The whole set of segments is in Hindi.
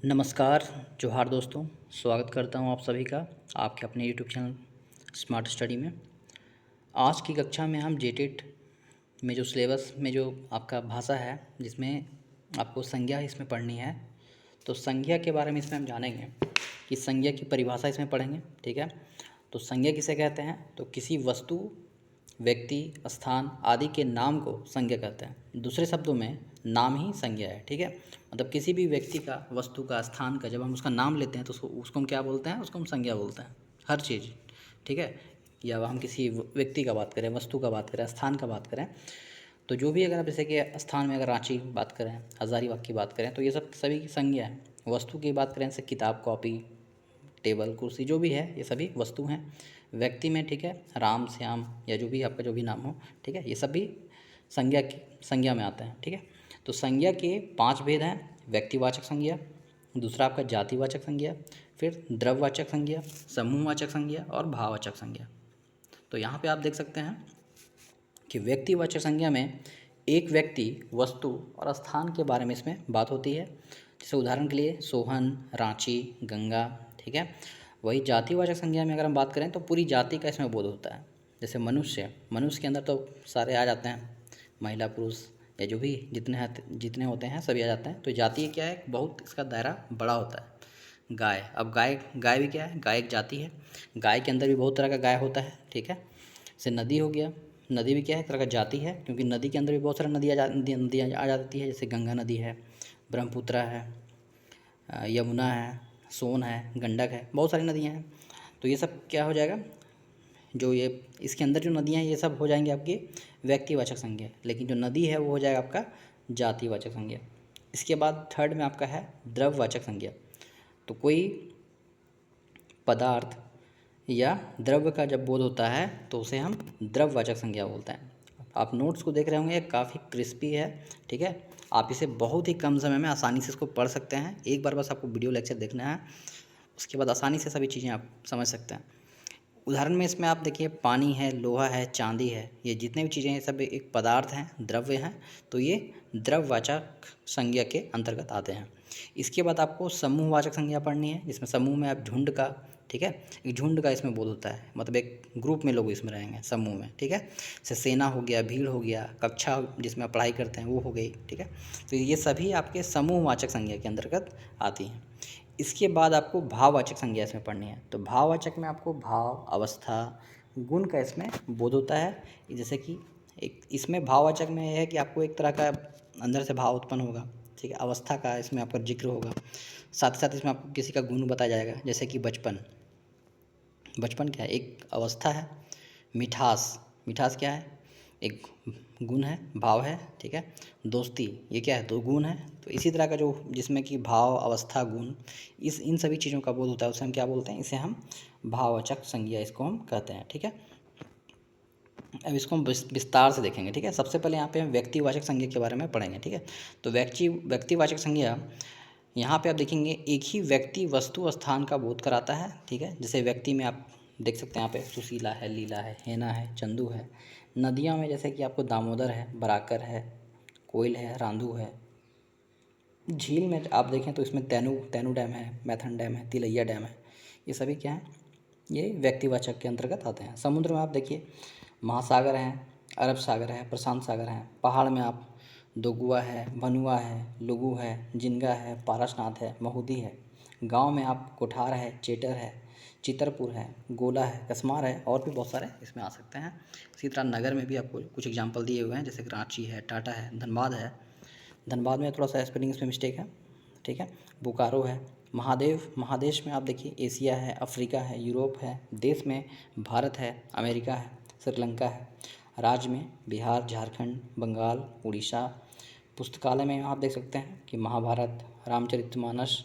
नमस्कार, जोहार दोस्तों। स्वागत करता हूं आप सभी का आपके अपने यूट्यूब चैनल स्मार्ट स्टडी में। आज की कक्षा में हम जेटेट में जो सिलेबस में जो आपका भाषा है, जिसमें आपको संज्ञा इसमें पढ़नी है, तो संज्ञा के बारे में इसमें हम जानेंगे कि संज्ञा की परिभाषा इसमें पढ़ेंगे। ठीक है, तो संज्ञा किसे कहते हैं? तो किसी वस्तु, व्यक्ति, स्थान आदि के नाम को संज्ञा कहते हैं। दूसरे शब्दों में नाम ही संज्ञा है। ठीक है, मतलब किसी भी व्यक्ति का, वस्तु का, स्थान का जब हम उसका नाम लेते हैं तो उसको हम क्या बोलते हैं? उसको हम संज्ञा बोलते हैं। हर चीज़, ठीक है, या हम किसी व्यक्ति का बात करें, वस्तु का बात करें, स्थान का बात करें, तो जो भी अगर आप जैसे कि स्थान में अगर रांची बात करें, हज़ारीबाग की बात करें, तो ये सब सभी की संज्ञा है। वस्तु की बात करें जैसे किताब, कॉपी, टेबल, कुर्सी, जो भी है ये सभी वस्तु हैं। व्यक्ति में, ठीक है, राम, श्याम या जो भी आपका जो भी नाम हो, ठीक है, ये सब भी संज्ञा में आते हैं। ठीक है, तो संज्ञा के 5 भेद हैं। व्यक्तिवाचक संज्ञा, दूसरा आपका जातिवाचक संज्ञा, फिर द्रव्यवाचक संज्ञा, समूहवाचक संज्ञा और भाववाचक संज्ञा। तो यहाँ पे आप देख सकते हैं कि व्यक्तिवाचक संज्ञा में एक व्यक्ति, वस्तु और स्थान के बारे में इसमें बात होती है। जैसे उदाहरण के लिए सोहन, रांची, गंगा, ठीक है। वही जातिवाचक संज्ञा में अगर हम बात करें तो पूरी जाति का इसमें बोध होता है। जैसे मनुष्य, मनुष्य के अंदर तो सारे आ जाते हैं, महिला, पुरुष या जो भी जितने होते हैं सभी आ जाते हैं। तो जाति क्या है? बहुत इसका दायरा बड़ा होता है। गाय, अब गाय, गाय भी क्या है? गाय एक जाति है। गाय के अंदर भी बहुत तरह का गाय होता है। ठीक है, जैसे नदी हो गया, नदी भी क्या है? एक तरह का जाति है, क्योंकि नदी के अंदर भी बहुत सारी नदियाँ आ जाती है। जैसे गंगा नदी है, ब्रह्मपुत्र है, यमुना है, सोन है, गंडक है, बहुत सारी नदियाँ हैं। तो ये सब क्या हो जाएगा? जो ये इसके अंदर जो नदियाँ हैं ये सब हो जाएंगे आपकी व्यक्तिवाचक संज्ञा, लेकिन जो नदी है वो हो जाएगा आपका जातिवाचक संज्ञा। इसके बाद थर्ड में आपका है द्रव्यवाचक संज्ञा। तो कोई पदार्थ या द्रव्य का जब बोध होता है तो उसे हम द्रव्यवाचक संज्ञा बोलते हैं। आप नोट्स को देख रहे होंगे, काफ़ी क्रिस्पी है। ठीक है, आप इसे बहुत ही कम समय में आसानी से इसको पढ़ सकते हैं। एक बार बस आपको वीडियो लेक्चर देखना है, उसके बाद आसानी से सभी चीज़ें आप समझ सकते हैं। उदाहरण में इसमें आप देखिए, पानी है, लोहा है, चांदी है, ये जितने भी चीज़ें हैं सब एक पदार्थ हैं, द्रव्य हैं, तो ये द्रव्यवाचक संज्ञा के अंतर्गत आते हैं। इसके बाद आपको समूहवाचक संज्ञा पढ़नी है, जिसमें समूह में आप झुंड का, ठीक है, एक झुंड का इसमें बोध होता है, मतलब एक ग्रुप में लोग इसमें रहेंगे समूह में। ठीक है, जैसे सेना हो गया, भीड़ हो गया, कक्षा जिसमें आप पढ़ाई करते हैं वो हो गई। ठीक है, तो ये सभी आपके समूहवाचक संज्ञा के अंतर्गत आती हैं। इसके बाद आपको भाववाचक संज्ञा इसमें पढ़नी है। तो भाववाचक में आपको भाव, अवस्था, गुण का इसमें बोध होता है। जैसे कि एक इसमें भाववाचक में यह है कि आपको एक तरह का अंदर से भाव उत्पन्न होगा। ठीक है, अवस्था का इसमें आपका जिक्र होगा, साथ ही साथ इसमें आपको किसी का गुण बताया जाएगा। जैसे कि बचपन, बचपन क्या है? एक अवस्था है। मिठास, मिठास क्या है? एक गुण है, भाव है। ठीक है, दोस्ती, ये क्या है? दो गुण है। तो इसी तरह का जो जिसमें कि भाव, अवस्था, गुण, इन सभी चीज़ों का बोध होता है, उसे हम क्या बोलते हैं? इसे हम भाववाचक संज्ञा इसको हम कहते हैं। ठीक है, अब इसको हम विस्तार से देखेंगे। ठीक है, सबसे पहले यहाँ पे हम व्यक्तिवाचक संज्ञा के बारे में पढ़ेंगे। ठीक है, तो व्यक्तिवाचक संज्ञा, यहाँ पे आप देखेंगे एक ही व्यक्ति, वस्तु, स्थान का बोध कराता है। ठीक है, जैसे व्यक्ति में आप देख सकते हैं यहाँ पे सुशीला है, लीला है, हेना है, चंदू है। नदियों में जैसे कि आपको दामोदर है, बराकर है, कोयल है, रांधू है। झील में आप देखें तो इसमें तैनू डैम है, मैथन डैम है, तिलैया डैम है। ये सभी क्या हैं? ये व्यक्तिवाचक के अंतर्गत आते हैं। समुद्र में आप देखिए महासागर हैं, अरब सागर है, प्रशांत सागर है। पहाड़ में आप दोगुआ है, भनुआ है, लुगु है, जिनगा है, पारसनाथ है, महुदी है। गांव में आप कोठार है, चेटर है, चितरपुर है, गोला है, कसमार है, और भी बहुत सारे इसमें आ सकते हैं। इसी तरह नगर में भी आपको कुछ एग्जाम्पल दिए हुए हैं, जैसे कि रांची है, टाटा है, धनबाद है। धनबाद में थोड़ा सा स्पेलिंग इसमें मिस्टेक है। ठीक है, बोकारो है। महादेव, महादेश में आप देखिए एशिया है, अफ्रीका है, यूरोप है। देश में भारत है, अमेरिका है, श्रीलंका है। राज्य में बिहार, झारखंड, बंगाल, उड़ीसा। पुस्तकालय में आप देख सकते हैं कि महाभारत, रामचरितमानस,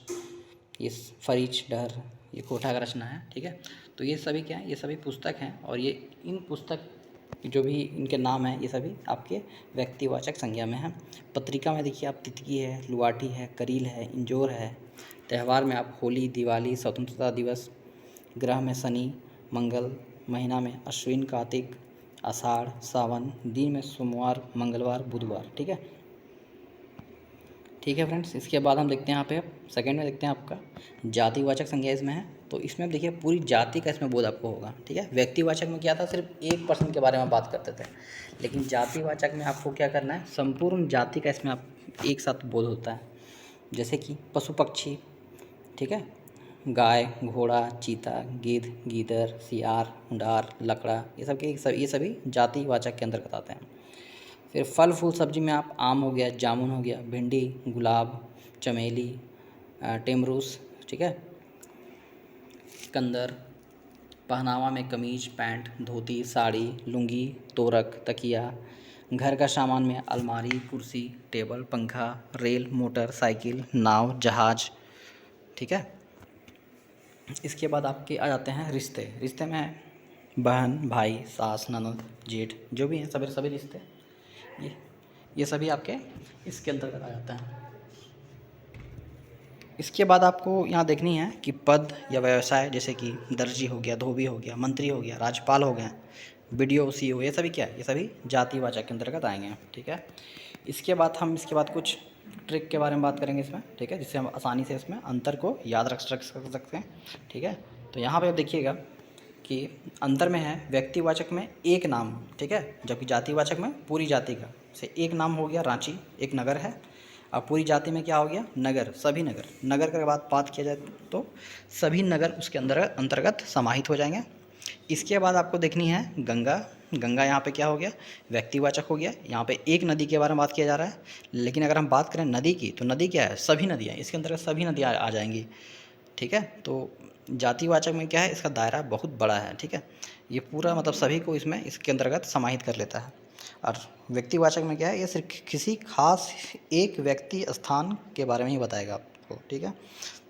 ये फरीच डहर, ये कोठा का रचना है। ठीक है, तो ये सभी क्या है? ये सभी पुस्तक हैं, और ये इन पुस्तक जो भी इनके नाम हैं ये सभी आपके व्यक्तिवाचक संज्ञा में हैं। पत्रिका में देखिए आप तितकी है, लुआठी है, करील है, इंजोर है। त्यौहार में आप होली, दिवाली, स्वतंत्रता दिवस। ग्रह में शनि, मंगल। महीना में अश्विन, कार्तिक, आषाढ़, सावन। दिन में सोमवार, मंगलवार, बुधवार। ठीक है, ठीक है फ्रेंड्स, इसके बाद हम देखते हैं यहाँ पे सेकंड में देखते हैं आपका जातिवाचक संज्ञा इसमें है। तो इसमें देखिए पूरी जाति का इसमें बोध आपको होगा। ठीक है, व्यक्तिवाचक में क्या था, सिर्फ एक पर्सन के बारे में बात करते थे, लेकिन जातिवाचक में आपको क्या करना है, संपूर्ण जाति का इसमें आप एक साथ बोध होता है। जैसे कि पशु पक्षी, ठीक है, गाय, घोड़ा, चीता, गिद्ध, गीदड़, सियार, ऊँटार, लकड़ा, ये सभी जातिवाचक के अंतर्गत आते हैं। फिर फल फूल सब्जी में आप आम हो गया, जामुन हो गया, भिंडी, गुलाब, चमेली, टेमरूस, ठीक है, कंदर। पहनावा में कमीज, पैंट, धोती, साड़ी, लुंगी, तोरक, तकिया। घर का सामान में अलमारी, कुर्सी, टेबल, पंखा, रेल, मोटर, साइकिल, नाव, जहाज। ठीक है, इसके बाद आपके आ जाते हैं रिश्ते। रिश्ते में बहन, भाई, सास, ननद, जेठ, जो भी हैं सभी रिश्ते, ये सभी आपके इसके अंतर्गत आ जाता है। इसके बाद आपको यहाँ देखनी है कि पद या व्यवसाय, जैसे कि दर्जी हो गया, धोबी हो गया, मंत्री हो गया, राज्यपाल हो गए, बीडीओ, सीईओ, ये सभी क्या है, ये सभी जातिवाचक के अंतर्गत आएंगे। ठीक है, इसके बाद कुछ ट्रिक के बारे में बात करेंगे इसमें। ठीक है, जिससे हम आसानी से इसमें अंतर को याद रख सकते हैं। ठीक है, तो यहाँ पे आप देखिएगा कि अंतर में है व्यक्तिवाचक में एक नाम, ठीक है, जबकि जातिवाचक में पूरी जाति का। से एक नाम हो गया रांची, एक नगर है, और पूरी जाति में क्या हो गया, नगर, सभी नगर। नगर का बात किया जाए तो सभी नगर उसके अंतर्गत समाहित हो जाएंगे। इसके बाद आपको देखनी है गंगा। गंगा यहाँ पे क्या हो गया, व्यक्तिवाचक हो गया। यहाँ पे एक नदी के बारे में बात किया जा रहा है, लेकिन अगर हम बात करें नदी की, तो नदी क्या है, सभी नदियाँ, इसके अंतर्गत सभी नदियाँ आ जाएंगी। ठीक है, तो जातिवाचक में क्या है, इसका दायरा बहुत बड़ा है। ठीक है, ये पूरा मतलब सभी को इसके अंतर्गत समाहित कर लेता है। और व्यक्तिवाचक में क्या है, ये सिर्फ किसी खास एक व्यक्ति स्थान के बारे में ही बताएगा आपको। ठीक है,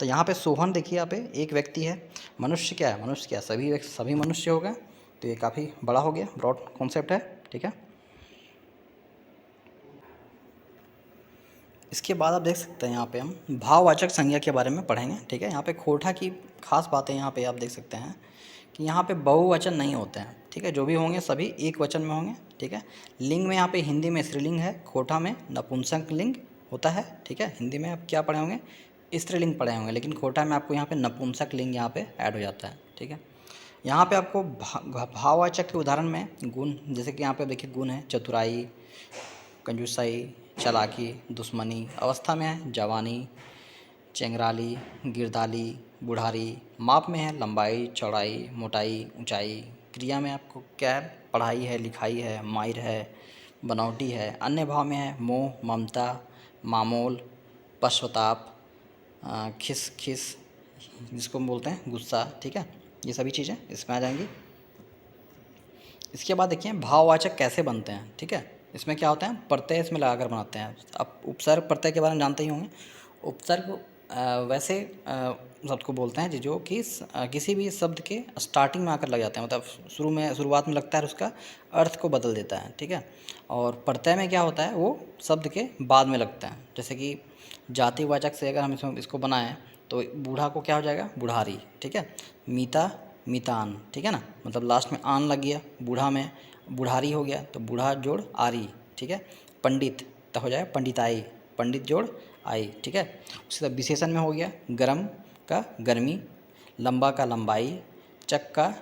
तो यहाँ पे सोहन देखिए, यहाँ पे एक व्यक्ति है। मनुष्य क्या है, मनुष्य क्या है, सभी मनुष्य हो गए, तो ये काफ़ी बड़ा हो गया, ब्रॉड कॉन्सेप्ट है। ठीक है, इसके बाद आप देख सकते हैं यहाँ पे हम भाववाचक संज्ञा के बारे में पढ़ेंगे। ठीक है, यहाँ पे खोटा की खास बातें यहाँ पे आप देख सकते हैं कि यहाँ पे बहुवचन नहीं होते हैं। ठीक है, जो भी होंगे सभी एक वचन में होंगे। ठीक है, लिंग में यहाँ पे हिंदी में स्त्रीलिंग है, खोटा में नपुंसक लिंग होता है। ठीक है, हिंदी में आप क्या पढ़े होंगे, स्त्रीलिंग पढ़े होंगे, लेकिन खोटा में आपको यहाँ पे नपुंसक लिंग यहाँ पे ऐड हो जाता है। ठीक है, यहाँ पे आपको भाववाचक के उदाहरण में गुण, जैसे कि यहाँ पे देखिए गुण है चतुराई, कंजूसाई, चालाकी, दुश्मनी। अवस्था में है जवानी, चेंगराली, गिरदाली, बुढ़ारी। माप में है लंबाई, चौड़ाई, मोटाई, ऊंचाई। क्रिया में आपको क्या है, पढ़ाई है, लिखाई है, माहिर है, बनावटी है। अन्य भाव में है मोह, ममता, मामोल, पश्चाताप, खिस खिस, जिसको हम बोलते हैं गुस्सा। ठीक है, ये सभी चीज़ें इसमें आ जाएंगी। इसके बाद देखिए भाववाचक कैसे बनते हैं। ठीक है, इसमें क्या होता है, प्रत्यय इसमें लगाकर बनाते हैं। आप उपसर्ग प्रत्यय के बारे में जानते ही होंगे। उपसर्ग वैसे शब्द को बोलते हैं जो कि किसी भी शब्द के स्टार्टिंग में आकर लग जाते हैं, मतलब शुरुआत में लगता है, उसका अर्थ को बदल देता है। ठीक है, और प्रत्यय में क्या होता है, वो शब्द के बाद में लगता है। जैसे कि जातिवाचक से अगर हम इसको बनाएं तो बूढ़ा को क्या हो जाएगा, बुढ़ारी। ठीक है, मीता, मीतान। ठीक है ना, मतलब लास्ट में आन लग गया, बूढ़ा में बुढ़ारी हो गया, तो बूढ़ा जोड़ आरी। ठीक है, पंडित तो हो जाएगा पंडिताई, पंडित जोड़ आई। ठीक है, उसके बाद विशेषण में हो गया गरम का गर्मी, लंबा का लंबाई, चक का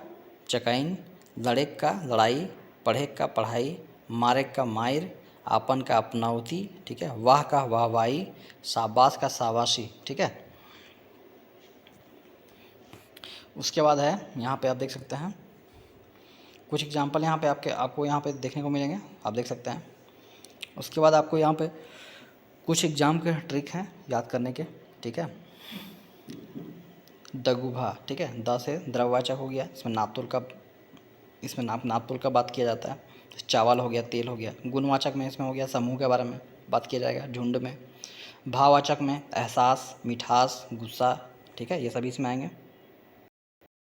चकैन, लड़ेक का लड़ाई, पढ़ेक का पढ़ाई, मारेक का मायर, आपन का अपनावती। ठीक है, वाह का वाहवाही, शाबाश का शाबाशी। ठीक है, उसके बाद है यहाँ पे आप देख सकते हैं कुछ एग्जाम्पल यहाँ पे आपको यहाँ पे देखने को मिलेंगे, आप देख सकते हैं। उसके बाद आपको यहाँ पे कुछ एग्जाम के ट्रिक हैं याद करने के। ठीक है, दगुभा। ठीक है, द से द्रववाचक हो गया, इसमें नापतोल का बात किया जाता है। चावल हो गया, तेल हो गया। गुणवाचक में इसमें हो गया समूह के बारे में बात किया जाएगा, झुंड में। भाववाचक में एहसास, मिठास, गुस्सा। ठीक है, ये सभी इसमें आएंगे।